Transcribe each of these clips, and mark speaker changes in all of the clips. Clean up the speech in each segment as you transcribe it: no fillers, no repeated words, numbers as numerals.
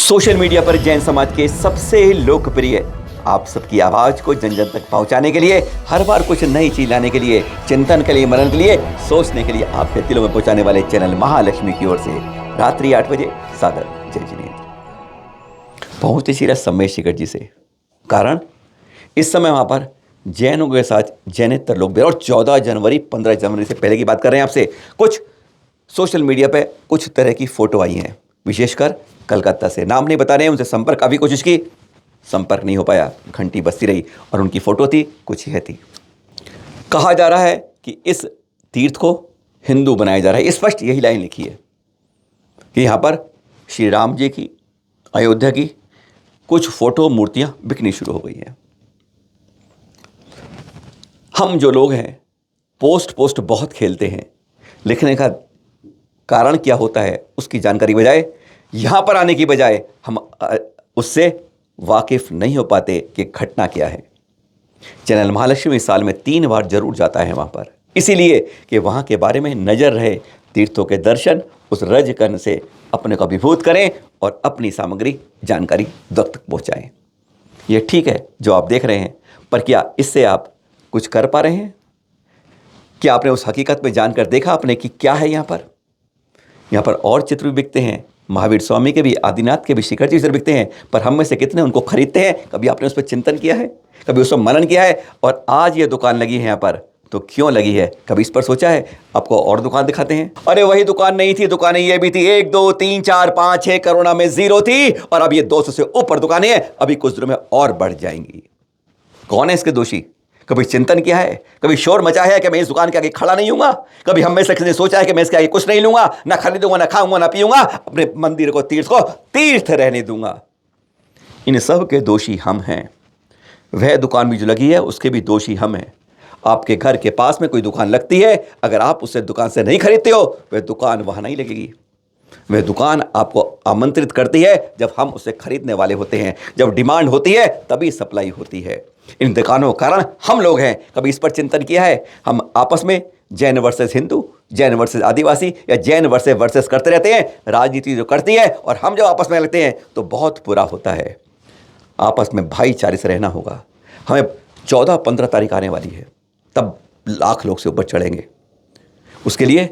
Speaker 1: Social media पर जैन समाज के सबसे लोकप्रिय आप सबकी आवाज को जन जन तक पहुंचाने के लिए, हर बार कुछ नई चीज लाने के लिए, चिंतन के लिए, मनन के लिए, सोचने के लिए आपके दिलों में पहुंचाने वाले चैनल महालक्ष्मी की ओर से रात्रि 8 बजे सादर जय जिनेन्द्र। पहुंचे सीरत सम्मेश शिखर जी से, कारण इस समय वहां पर जैनों के साथ जैनेतर लोग भी, और 14 जनवरी 15 जनवरी से पहले की बात कर रहे हैं आपसे, कुछ सोशल मीडिया पे कुछ तरह की फोटो आई हैं, विशेषकर कलकत्ता से। नाम नहीं बता रहे हैं, उनसे संपर्क काफ़ी कोशिश की, संपर्क नहीं हो पाया, घंटी बजती रही, और उनकी फ़ोटो थी कुछ यह थी। कहा जा रहा है कि इस तीर्थ को हिंदू बनाया जा रहा है। स्पष्ट यही लाइन लिखी है कि यहाँ पर श्री राम जी की, अयोध्या की कुछ फोटो मूर्तियाँ बिकनी शुरू हो गई हैं। हम जो लोग हैं पोस्ट बहुत खेलते हैं, लिखने का कारण क्या होता है उसकी जानकारी बजाय, यहाँ पर आने की बजाय हम उससे वाकिफ नहीं हो पाते कि घटना क्या है। चैनल महालक्ष्मी साल में 3 बार जरूर जाता है वहाँ पर, इसीलिए कि वहाँ के बारे में नज़र रहे, तीर्थों के दर्शन उस रजकन से अपने को अभिभूत करें और अपनी सामग्री जानकारी वक्त तक पहुँचाएँ। ये ठीक है जो आप देख रहे हैं, पर क्या इससे आप कुछ कर पा रहे हैं? क्या आपने उस हकीकत में जानकर देखा आपने कि क्या है यहाँ पर? यहाँ पर और चित्र भी बिकते हैं, महावीर स्वामी के भी, आदिनाथ के भी, शिखर जी से बिकते हैं, पर हम में से कितने उनको खरीदते हैं? कभी आपने उस पर चिंतन किया है? कभी उस पर मनन किया है? और आज ये दुकान लगी है यहाँ पर, तो क्यों लगी है, कभी इस पर सोचा है? आपको और दुकान दिखाते हैं। अरे वही दुकान नहीं थी, दुकानें ये भी थी, 1 2 3 4 5 6 कोरोना में 0 थी, और अब ये 200 से ऊपर दुकानें हैं, अभी कुछ दिनों में और बढ़ जाएंगी। कौन है इसके दोषी? कभी चिंतन किया है? कभी शोर मचा है कि मैं इस दुकान के आगे खड़ा नहीं हूँगा? कभी हम में से किसी ने सोचा है कि मैं इसके आगे कुछ नहीं लूँगा, ना खरीदूंगा, ना खाऊंगा, ना पीऊंगा, अपने मंदिर को, तीर्थ रहने दूंगा? इन सब के दोषी हम हैं। वह दुकान भी जो लगी है उसके भी दोषी हम हैं। आपके घर के पास में कोई दुकान लगती है, अगर आप उसे दुकान से नहीं खरीदते हो, वह दुकान वहाँ नहीं लगेगी। वह दुकान आपको आमंत्रित करती है जब हम उसे खरीदने वाले होते हैं, जब डिमांड होती है तभी सप्लाई होती है। इन दुकानों का कारण हम लोग हैं। कभी इस पर चिंतन किया है? हम आपस में जैन वर्सेस हिंदू, जैन वर्सेस आदिवासी, या जैन वर्सेस करते रहते हैं। राजनीति जो करती है और हम जब आपस में लगते हैं तो बहुत बुरा होता है। आपस में भाईचारे से रहना होगा। हमें 14-15 तारीख आने वाली है, तब लाख लोग से ऊपर चढ़ेंगे। उसके लिए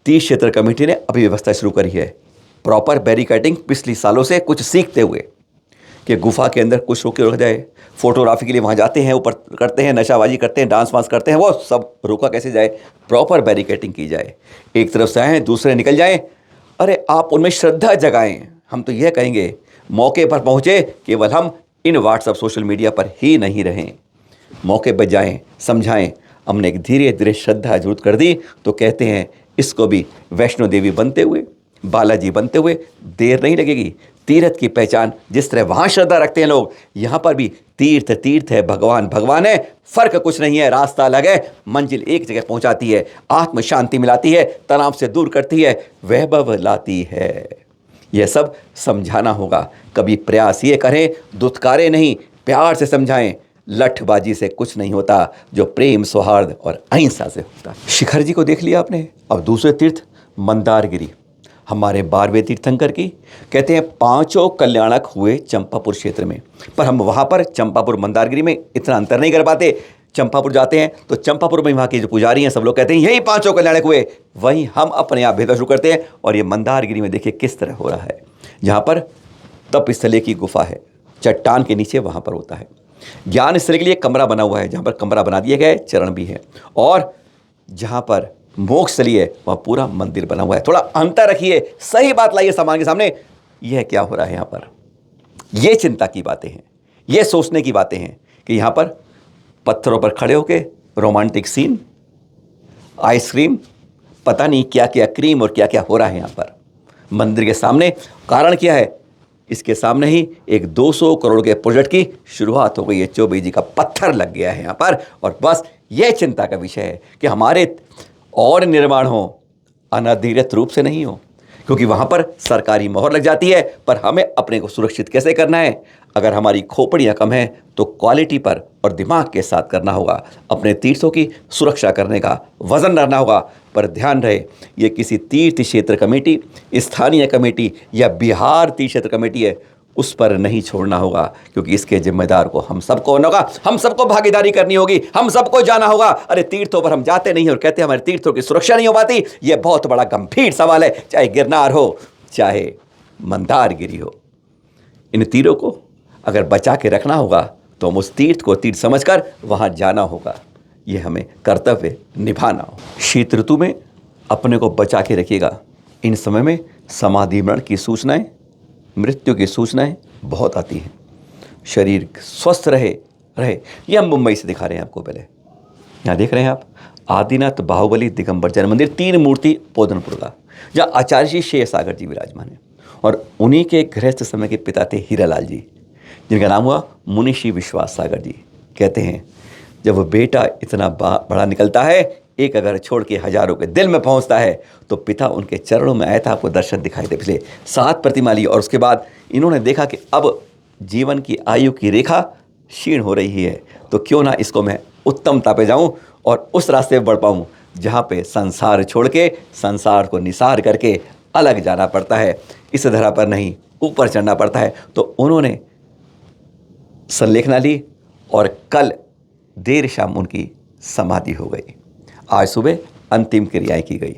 Speaker 1: 30 क्षेत्र कमेटी ने अभी व्यवस्था शुरू करी है, प्रॉपर बैरिकेडिंग, पिछले सालों से कुछ सीखते हुए, कि गुफा के अंदर कुछ रोक जाए। फोटोग्राफी के लिए वहाँ जाते हैं, ऊपर करते हैं, नशाबाजी करते हैं, डांस वांस करते हैं, वो सब रोका कैसे जाए? प्रॉपर बैरिकेडिंग की जाए। एक तरफ से आए, दूसरे निकल जाएं। अरे आप उनमें श्रद्धा जगाएं। हम तो यह कहेंगे, मौके पर पहुँचे, केवल हम इन व्हाट्सएप सोशल मीडिया पर ही नहीं रहें, मौके पर जाएँ, समझाएँ। हमने एक धीरे धीरे श्रद्धा जरूरत कर दी, तो कहते हैं इसको भी वैष्णो देवी बनते हुए, बालाजी बनते हुए देर नहीं लगेगी। तीर्थ की पहचान जिस तरह वहाँ श्रद्धा रखते हैं लोग, यहाँ पर भी तीर्थ है, भगवान है, फर्क कुछ नहीं है, रास्ता अलग है, मंजिल एक जगह पहुँचाती है, आत्म शांति मिलाती है, तनाव से दूर करती है, वैभव लाती है। यह सब समझाना होगा। कभी प्रयास ये करें, दुत्कारे नहीं, प्यार से समझाएं। लठबाजी से कुछ नहीं होता, जो प्रेम, सौहार्द और अहिंसा से होता। शिखर जी को देख लिया आपने। अब दूसरे तीर्थ मंदारगिरी, हमारे 12वें तीर्थंकर की, कहते हैं 5 कल्याणक हुए चंपापुर क्षेत्र में, पर हम वहाँ पर चंपापुर मंदारगिरी में इतना अंतर नहीं कर पाते। चंपापुर जाते हैं तो चंपापुर में वहाँ के जो पुजारी हैं सब लोग कहते हैं यही 5 कल्याणक हुए, वहीं हम अपने आप भेदभाव शुरू करते हैं। और ये मंदारगिरी में देखिए किस तरह हो रहा है, जहाँ पर तपस्थले की गुफा है, चट्टान के नीचे वहाँ पर होता है। ज्ञान स्थल के लिए कमरा बना हुआ है, जहाँ पर कमरा बना दिए गए, चरण भी है, और जहाँ पर मोक्ष स्थली है वहाँ पूरा मंदिर बना हुआ है। थोड़ा अंतर रखिए, सही बात लाइए सामान के सामने। यह क्या हो रहा है यहाँ पर? ये चिंता की बातें हैं, ये सोचने की बातें हैं कि यहाँ पर पत्थरों पर खड़े होके रोमांटिक सीन, आइसक्रीम, पता नहीं क्या क्या क्रीम और क्या क्या हो रहा है यहाँ पर मंदिर के सामने। कारण क्या है? इसके सामने ही एक 200 करोड़ के प्रोजेक्ट की शुरुआत हो गई है। चौबे जी का पत्थर लग गया है यहाँ पर, और बस यह चिंता का विषय है कि हमारे और निर्माण हो, अनधिकृत रूप से नहीं हो। क्योंकि वहाँ पर सरकारी मोहर लग जाती है। पर हमें अपने को सुरक्षित कैसे करना है? अगर हमारी खोपड़ियाँ कम हैं तो क्वालिटी पर और दिमाग के साथ करना होगा। अपने तीर्थों की सुरक्षा करने का वजन रहना होगा। पर ध्यान रहे, ये किसी तीर्थ क्षेत्र कमेटी, स्थानीय कमेटी या बिहार तीर्थ क्षेत्र कमेटी है, उस पर नहीं छोड़ना होगा, क्योंकि इसके जिम्मेदार को हम सबको होना होगा, हम सबको भागीदारी करनी होगी, हम सबको जाना होगा। अरे तीर्थों पर हम जाते नहीं और कहते हमारे तीर्थों की सुरक्षा नहीं हो पाती। यह बहुत बड़ा गंभीर सवाल है, चाहे गिरनार हो चाहे मंदारगिरी हो। इन तीरों को अगर बचा के रखना होगा तो हम उस तीर्थ को तीर्थ समझकर वहाँ जाना होगा। ये हमें कर्तव्य निभाना हो। शीत ऋतु में अपने को बचा के रखिएगा। इन समय में समाधि मरण की सूचनाएं, मृत्यु की सूचनाएं बहुत आती हैं। शरीर स्वस्थ रहे। ये हम मुंबई से दिखा रहे हैं आपको। पहले यहाँ देख रहे हैं आप आदिनाथ बाहुबली दिगंबर जैन मंदिर, 3 मूर्ति पोदनपुर का, जहाँ आचार्य श्री शेष सागर जी विराजमान है। और उन्हीं के गृहस्थ समय के पिता थे हीरालाल जी, जिनका नाम हुआ मुनिषी विश्वास सागर जी। कहते हैं जब वो बेटा इतना बड़ा निकलता है, एक अगर छोड़ के हजारों के दिल में पहुंचता है, तो पिता उनके चरणों में आया था। आपको दर्शन दिखाई दे। पिछले 7 प्रतिमा ली और उसके बाद इन्होंने देखा कि अब जीवन की आयु की रेखा क्षीण हो रही है, तो क्यों ना इसको मैं उत्तमता पे जाऊं और उस रास्ते पर बढ़ पाऊं जहां पे संसार छोड़ के, संसार को निसार करके अलग जाना पड़ता है, इस धरा पर नहीं ऊपर चढ़ना पड़ता है। तो उन्होंने संलेखना ली और कल देर शाम उनकी समाधि हो गई। आज सुबह अंतिम क्रियाएं की गई।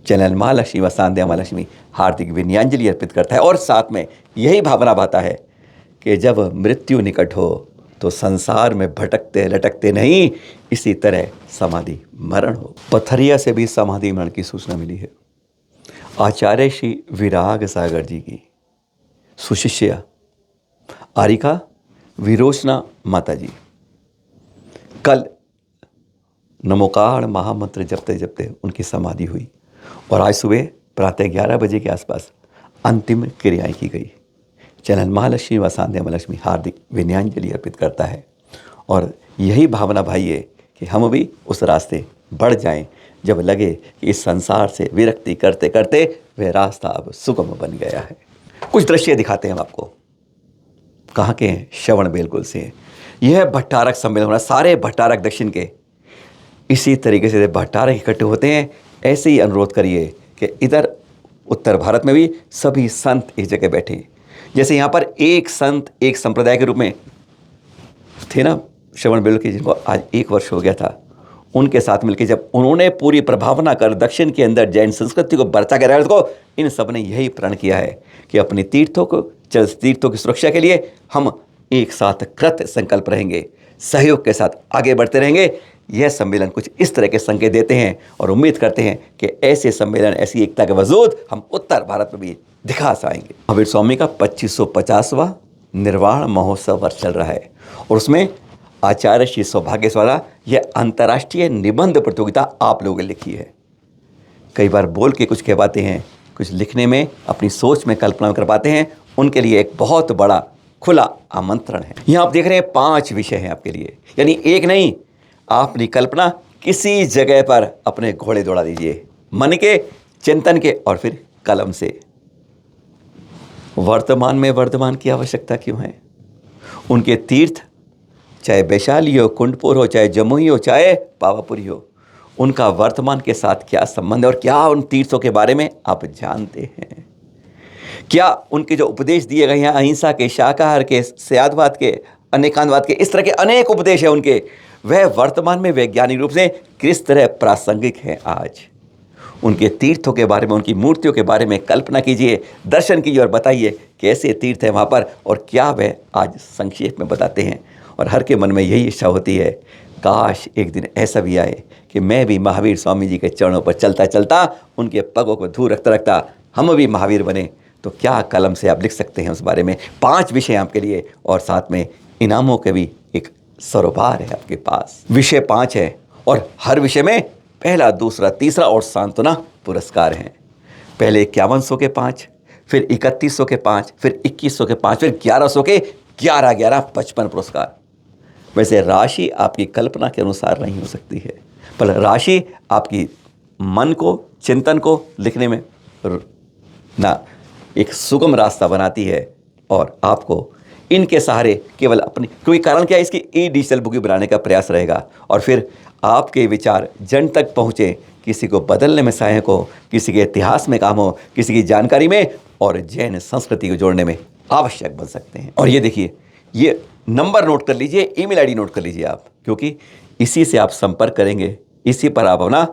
Speaker 1: चैनल महालक्ष्मी व सांध्या महालक्ष्मी हार्दिक विनयांजलि अर्पित करता है और साथ में यही भावना भाता है कि जब मृत्यु निकट हो तो संसार में भटकते लटकते नहीं, इसी तरह समाधि मरण हो। पथरिया से भी समाधि मरण की सूचना मिली है। आचार्य श्री विराग सागर जी की सुशिष्या आरिका विरोचना माता जी कल नमोकार महामंत्र जपते जपते उनकी समाधि हुई और आज सुबह प्रातः 11 बजे के आसपास अंतिम क्रियाएं की गई। चैनल महालक्ष्मी व सांध्या महालक्ष्मी हार्दिक विनयांजलि अर्पित करता है और यही भावना भाई है कि हम भी उस रास्ते बढ़ जाएं जब लगे कि इस संसार से विरक्ति करते करते वह रास्ता अब सुगम बन गया है। कुछ दृश्य दिखाते हैं हम आपको। कहाँ के हैं? श्रवण बेलगुल से। यह भट्टारक सम्मेलन हो रहा है, सारे भट्टारक दक्षिण के इसी तरीके से भट्टारक इकट्ठे होते हैं। ऐसे ही अनुरोध करिए कि इधर उत्तर भारत में भी सभी संत इस जगह बैठे। जैसे यहाँ पर एक संत एक संप्रदाय के रूप में थे ना, श्रवण बेलगुल के, जिनको आज 1 वर्ष हो गया था, उनके साथ मिलकर जब उन्होंने पूरी प्रभावना कर दक्षिण के अंदर जैन संस्कृति को बरता के रखा, को इन सब ने यही प्रण किया है कि अपने तीर्थों की सुरक्षा के लिए हम एक साथ कृत संकल्प रहेंगे, सहयोग के साथ आगे बढ़ते रहेंगे। यह सम्मेलन कुछ इस तरह के संकेत देते हैं और उम्मीद करते हैं कि ऐसे सम्मेलन, ऐसी एकता के वजूद हम उत्तर भारत में भी दिखा पाएंगे। महावीर स्वामी का 2550वां निर्वाण महोत्सव वर्ष चल रहा है और उसमें आचार्य श्री सौभाग्य द्वारा यह अंतर्राष्ट्रीय निबंध प्रतियोगिता आप लोगों ने लिखी है। कई बार बोल के कुछ कह पाते हैं, कुछ लिखने में अपनी सोच में कल्पना कर पाते हैं, उनके लिए एक बहुत बड़ा खुला आमंत्रण है। यहाँ आप देख रहे हैं 5 विषय हैं आपके लिए, यानी एक नहीं, अपनी कल्पना किसी जगह पर अपने घोड़े दौड़ा दीजिए, मन के, चिंतन के और फिर कलम से। वर्तमान में वर्धमान की आवश्यकता क्यों है? उनके तीर्थ, चाहे वैशाली हो, कुंडपुर हो, चाहे जमुई हो, चाहे पावापुरी हो, उनका वर्तमान के साथ क्या संबंध है और क्या उन तीर्थों के बारे में आप जानते हैं? क्या उनके जो उपदेश दिए गए हैं, अहिंसा के, शाकाहार के, स्यादवाद के, अनेकांतवाद के, इस तरह के अनेक उपदेश हैं उनके, वह वर्तमान में वैज्ञानिक रूप से किस तरह प्रासंगिक हैं आज? उनके तीर्थों के बारे में, उनकी मूर्तियों के बारे में कल्पना कीजिए, दर्शन कीजिए और बताइए कैसे तीर्थ है वहाँ पर और क्या वह आज संक्षेप में बताते हैं। और हर के मन में यही इच्छा होती है, काश एक दिन ऐसा भी आए कि मैं भी महावीर स्वामी जी के चरणों पर चलता चलता, उनके पगों को धूल रखता रखता हम भी महावीर बने। तो क्या कलम से आप लिख सकते हैं उस बारे में? 5 विषय आपके लिए और साथ में इनामों के भी एक सरोवर है आपके पास। विषय 5 है और हर विषय में पहला, दूसरा, तीसरा और सांत्वना पुरस्कार हैं। पहले 5100 के 5, फिर 3100 के 5, फिर 2100 के 5, फिर 1100 के 11 55 पुरस्कार। वैसे राशि आपकी कल्पना के अनुसार नहीं हो सकती है, पर राशि आपकी मन को, चिंतन को लिखने में ना एक सुगम रास्ता बनाती है। और आपको इनके सहारे केवल अपनी, क्योंकि कारण क्या है, इसकी ई डिजिटल बुक बनाने का प्रयास रहेगा और फिर आपके विचार जन तक पहुँचे, किसी को बदलने में सहायक हो, किसी के इतिहास में काम हो, किसी की जानकारी में और जैन संस्कृति को जोड़ने में आवश्यक बन सकते हैं। और ये देखिए, ये नंबर नोट कर लीजिए, ईमेल आईडी नोट कर लीजिए आप, क्योंकि इसी से आप संपर्क करेंगे, इसी पर आप अपना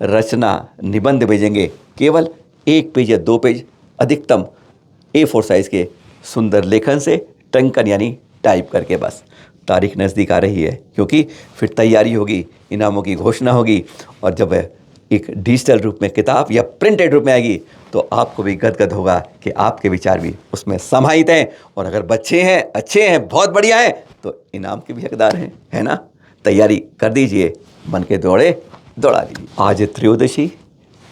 Speaker 1: रचना निबंध भेजेंगे, केवल 1 पेज या 2 पेज, अधिकतम A4 साइज़ के सुंदर लेखन से टंकन यानी टाइप करके। बस तारीख नज़दीक आ रही है, क्योंकि फिर तैयारी होगी, इनामों की घोषणा होगी, और जब एक डिजिटल रूप में किताब या प्रिंटेड रूप में आएगी तो आपको भी गदगद होगा कि आपके विचार भी उसमें समाहित हैं। और अगर बच्चे हैं, अच्छे हैं, बहुत बढ़िया हैं, तो इनाम के भी हकदार हैं, है ना। तैयारी कर दीजिए, मन के दौड़े दौड़ा दीजिए। आज त्रयोदशी,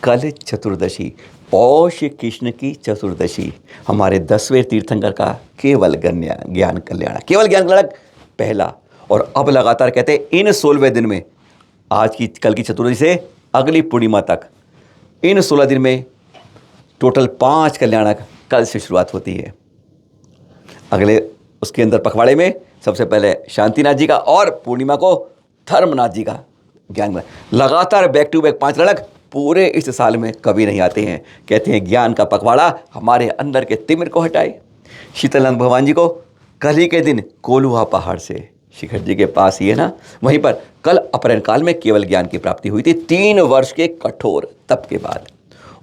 Speaker 1: कल चतुर्दशी, पौष कृष्ण की चतुर्दशी, हमारे 10वें तीर्थंकर का केवल ज्ञान कल्याण, केवल ज्ञान कल्याण पहला। और अब लगातार कहते हैं इन 16वें दिन में, आज की कल की चतुर्दशी से अगली पूर्णिमा तक, इन 16 दिन में टोटल 5 कल्याणक कल से शुरुआत होती है। अगले उसके अंदर पखवाड़े में सबसे पहले शांतिनाथ जी का और पूर्णिमा को धर्मनाथ जी का ज्ञान। लगातार बैक टू बैक 5 कल्याणक पूरे इस साल में कभी नहीं आते हैं। कहते हैं ज्ञान का पखवाड़ा हमारे अंदर के तिमिर को हटाए। शीतलानंद भगवान जी को कल ही के दिन कोल्हुआ पहाड़ से, शिखर जी के पास ही है ना, वहीं पर कल अपहरण काल में केवल ज्ञान की प्राप्ति हुई थी 3 वर्ष के कठोर तप के बाद।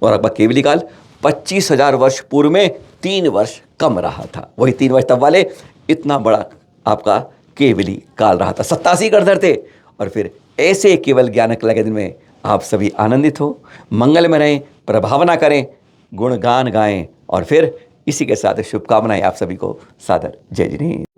Speaker 1: और अब केवली काल 25,000 वर्ष पूर्व में 3 वर्ष कम रहा था, वही 3 वर्ष तब वाले इतना बड़ा आपका केवली काल रहा था। 87 गढ़धर थे। और फिर ऐसे केवल ज्ञान कला के दिन में आप सभी आनंदित हो, मंगल में रहें, प्रभावना करें, गुणगान गाएं, और फिर इसी के साथ शुभकामनाएं आप सभी को सादर। जय जिनेन्द्र।